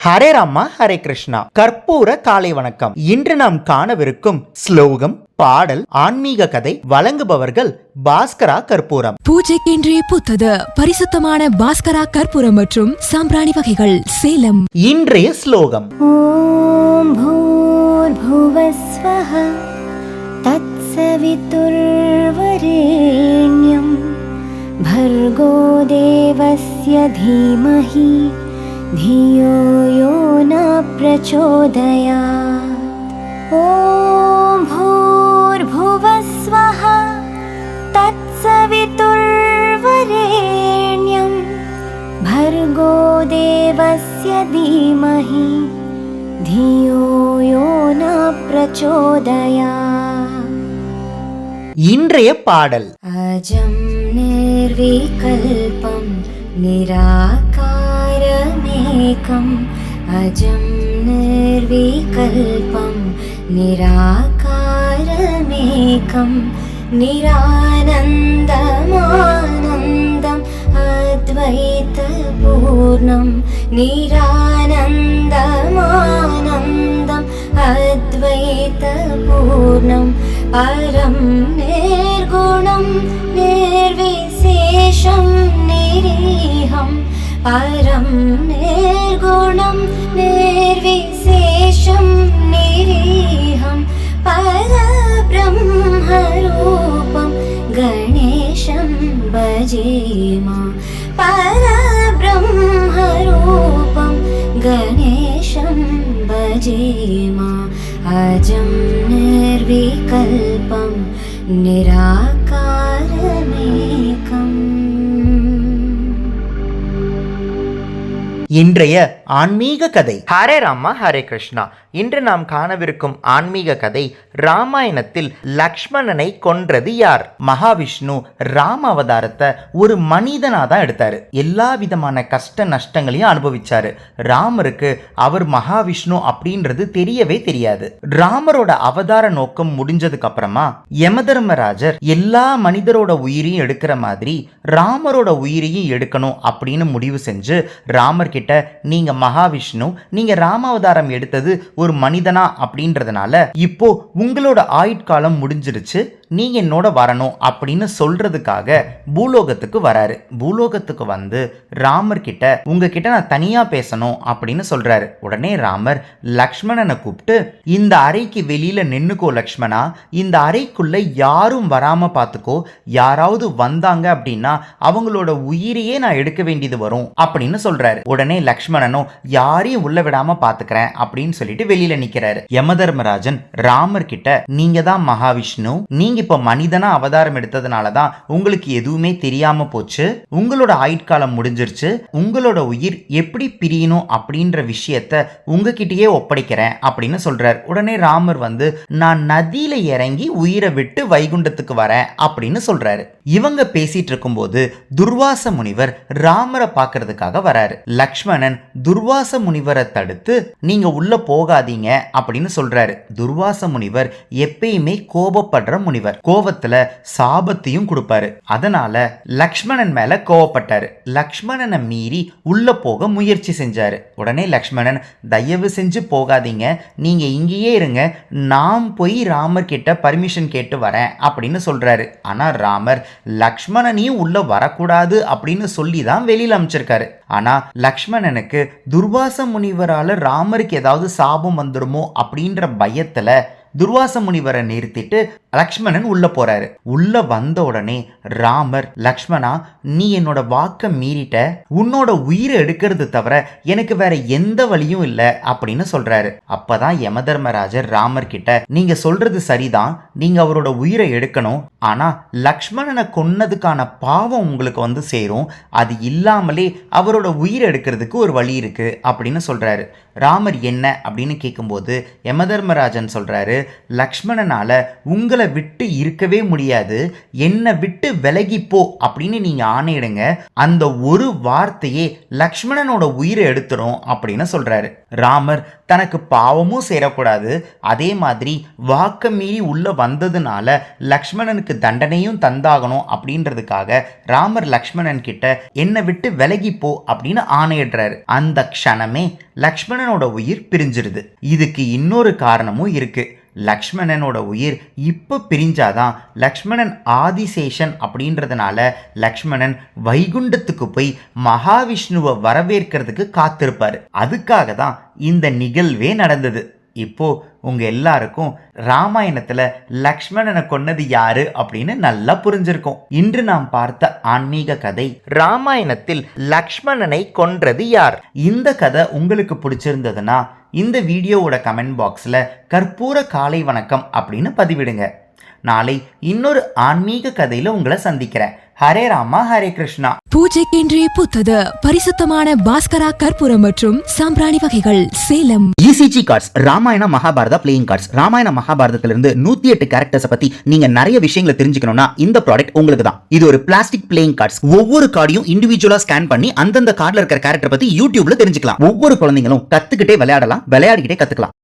ஹரே ராமா ஹரே கிருஷ்ணா. கற்பூர காலை வணக்கம். இன்று நாம் காணவிருக்கும் ஸ்லோகம், பாடல், ஆன்மீக கதை வழங்குபவர்கள் பாஸ்கரா கற்பூரம். பூஜைக்கென்றே புத்தது பரிசுத்தமான பாஸ்கரா கற்பூரம் மற்றும் சாம்பிராணி வகைகள், சேலம். இன்றைய ஸ்லோகம்: ஓம் பூர்புவஸ்வஹ தத்சவிதுர்வரேண்யம் பர்கோ தேவஸ்ய தீமஹி धियो यो न प्रचोदयात्. ॐ भूर्भुवस्वः तत्सवितुर्वरेण्यं भर्गो देवस्य धीमहि धियो यो न प्रचोदयात्. இன்றைய பாடல்: अजं निर्विकल्पं निराकारमेकम् अजं निर्विकल्पं निराकारमेकं निरानन्दमानन्दम् अद्वैतपूर्णं निरानन्दमानन्दम् अद्वैतपूर्णं परं निर्गुणं निर्विशेषं निरीहं परं निर्गुणं निर्विशेषं निरीहं परब्रह्मरूपं गणेशं भजेम परब्रह्मरूपं गणेशं भजेम अजं निर्विकल्पं निराकारमेकम्. இன்றைய ஆன்மீக கதை. ஹரே ராமா ஹரே கிருஷ்ணா. இன்று நாம் காணவிருக்கும் ஆன்மீக கதை, ராமாயணத்தில் லக்ஷ்மணனை கொன்றது யார்? மகாவிஷ்ணு ராம அவதாரத்தை ஒரு மனிதனா தான் எடுத்தாரு. எல்லா விதமான கஷ்ட நஷ்டங்களையும் அனுபவிச்சாரு. ராமருக்கு அவர் மகாவிஷ்ணு அப்படின்றது தெரியவே தெரியாது. ராமரோட அவதார நோக்கம் முடிஞ்சதுக்கு அப்புறமா யமதர்மராஜர் எல்லா மனிதரோட உயிரையும் எடுக்கிற மாதிரி ராமரோட உயிரையும் எடுக்கணும் அப்படின்னு முடிவு செஞ்சு ராமர் கிட்ட, நீங்க மகாவிஷ்ணு, நீங்க ராமாவதாரம் எடுத்தது ஒரு மனிதனா அப்படின்றதுனால இப்போ உங்களோட ஆயுட்காலம் முடிஞ்சிருச்சு, நீங்க என்னோட வரணும் அப்படின்னு சொல்றதுக்காக பூலோகத்துக்கு வராரு. பூலோகத்துக்கு வந்து ராமர் கிட்ட, உங்ககிட்ட நான் தனியா பேசணும் அப்படின்னு சொல்றாரு. உடனே ராமர் லக்ஷ்மணனை கூப்பிட்டு, இந்த அறைக்கு வெளியில நின்னுக்கோ லக்ஷ்மணா, இந்த அறைக்குள்ள யாரும் வராம பார்த்துக்கோ, யாராவது வந்தாங்க அப்படின்னா அவங்களோட உயிரையே நான் எடுக்க வேண்டியது வரும் அப்படின்னு சொல்றாரு. உடனே லக்ஷ்மணனும் யாரையும் உள்ள விடாம பாத்துக்கிறேன் அப்படின்னு சொல்லிட்டு வெளியில நிக்கிறாரு. யமதர்மராஜன் ராமர் கிட்ட, நீங்க தான் மகாவிஷ்ணு, நீங்க இப்ப மனிதனா அவதாரம் எடுத்ததுனாலதான் உங்களுக்கு எதுவுமே தெரியாம போச்சு, உங்களோட ஆயுட்காலம் முடிஞ்சிருச்சு, உங்களோட உயிர் எப்படி பிரியணும் அப்படின்ற விஷயத்த உங்ககிட்டயே ஒப்படைக்கிறேன் அப்படின்னு சொல்றார். உடனே ராமர் வந்து, நான் நதியில இறங்கி உயிரை விட்டு வைகுண்டத்துக்கு வரேன் அப்படின்னு சொல்றாரு. இவங்க பேசிட்டு இருக்கும்போது துர்வாச முனிவர் ராமரை பார்க்கறதுக்காக வராரு. லக்ஷ்மணன் துர்வாச முனிவரை தடுத்து, நீங்க உள்ள போகாதீங்க அப்படின்னு சொல்றாரு. துர்வாச முனிவர் எப்பயுமே கோபப்படுற முனிவர். கோபத்துல சாபத்தையும் கொடுப்பாரு. அதனால லக்ஷ்மணன் மேல கோபப்பட்டாரு. லக்ஷ்மணனை மீறி உள்ள போக முயற்சி செஞ்சாரு. உடனே லக்ஷ்மணன், தயவு செஞ்சு போகாதீங்க, நீங்க இங்கேயே இருங்க, நான் போய் ராமர் கிட்ட பர்மிஷன் கேட்டு வரேன் அப்படின்னு சொல்றாரு. ஆனா ராமர் லக்ஷ்மணனையும் உள்ள வரக்கூடாது அப்படின்னு சொல்லி தான் வெளியில அமைச்சிருக்காரு. ஆனா லக்ஷ்மணனுக்கு துர்வாச முனிவரால ராமருக்கு ஏதாவது சாபம் வந்துடுமோ அப்படின்ற பயத்துல துர்வாச முனிவரை நிறுத்திட்டு லக்ஷ்மணன் உள்ள போறாரு. உள்ள வந்த உடனே ராமர், லக்ஷ்மணா, நீ என்னோட வாக்க மீறிட்ட, உன்னோட உயிரை எடுக்கிறது தவிர எனக்கு வேற எந்த வழியும் இல்லை அப்படின்னு சொல்றாரு. அப்பதான் யமதர்மராஜர் ராமர் கிட்ட, நீங்க சொல்றது சரிதான், நீங்க அவரோட உயிரை எடுக்கணும், ஆனா லக்ஷ்மணனை கொன்னதுக்கான பாவம் உங்களுக்கு வந்து சேரும், அது இல்லாமலே அவரோட உயிரை எடுக்கிறதுக்கு ஒரு வழி இருக்கு அப்படின்னு சொல்றாரு. ராமர் என்ன அப்படின்னு கேட்கும்போது யமதர்மராஜன் சொல்றாரு, லக்ஷ்மணனால உங்களை விட்டு இருக்கவே முடியாது, என்னை விட்டு விலகிப்போ அப்படின்னு நீங்க ஆணையிடுங்க, அந்த ஒரு வார்த்தையே லக்ஷ்மணனோட உயிரை எடுத்துரும் அப்படின்னு சொல்றாரு. ராமர் தனக்கு பாவமும் சேரக்கூடாது, அதே மாதிரி வாக்க மீறி உள்ள வந்ததுனால லக்ஷ்மணனுக்கு தண்டனையும் தந்தாகணும் அப்படின்றதுக்காக ராமர் லக்ஷ்மணன் கிட்ட என்னை விட்டு விலகிப்போ அப்படின்னு ஆணையிடுறாரு. அந்த க்ஷணமே லக்ஷ்மணனோட உயிர் பிரிஞ்சிருது. இதுக்கு இன்னொரு காரணமும் இருக்கு. லக்ஷ்மணனோட உயிர் இப்போ பிரிஞ்சாதான் லக்ஷ்மணன் ஆதிசேஷன் அப்படின்றதுனால லக்ஷ்மணன் வைகுண்டத்துக்கு போய் மகாவிஷ்ணுவை வரவேற்கிறதுக்கு காத்திருப்பாரு. அதுக்காக தான் இந்த நிகழ்வே நடந்தது. இப்போ உங்க எல்லாருக்கும் ராமாயணத்துல லக்ஷ்மணனை கொன்னது யாரு அப்படின்னு நல்லா புரிஞ்சிருக்கும். இன்று நாம் பார்த்த ஆன்மீக கதை ராமாயணத்தில் லக்ஷ்மணனை கொன்றது யார். இந்த கதை உங்களுக்கு பிடிச்சிருந்ததுன்னா இந்த வீடியோவோட கமெண்ட் பாக்ஸ்ல கற்பூர காலை வணக்கம் அப்படின்னு பதிவிடுங்க. நாளை இன்னொரு ஆன்மீக கதையில உங்களை சந்திக்கிறேன். ஹரே ராமா ஹரே கிருஷ்ணா. பூஜைக்கென்றே பூத்தது பரிசுத்தமான பாஸ்கரா கற்பூரம் மற்றும் சாம்பிராணி வகைகள், Salem. ECG cards, Ramayana Mahabharata playing cards. Ramayana மகாபாரதத்திலிருந்து 108 கேரக்டர்ஸ் பத்தி நீங்க நிறைய விஷயங்களை தெரிஞ்சுக்கணும்னா இந்த ப்ராடக்ட் உங்களுக்கு தான். இது ஒரு பிளாஸ்டிக் பிளேயிங் கார்ட்ஸ். ஒவ்வொரு கார்டையும் இண்டிவிஜுவலா ஸ்கேன் பண்ணி அந்தந்த கார்டுல இருக்கிற கேரக்டர் பத்தி யூடியூப்ல தெரிஞ்சுக்கலாம். ஒவ்வொரு குழந்தைங்களும் கத்துக்கிட்டே விளையாடலாம், விளையாடிக்கிட்டே கத்துக்கலாம்.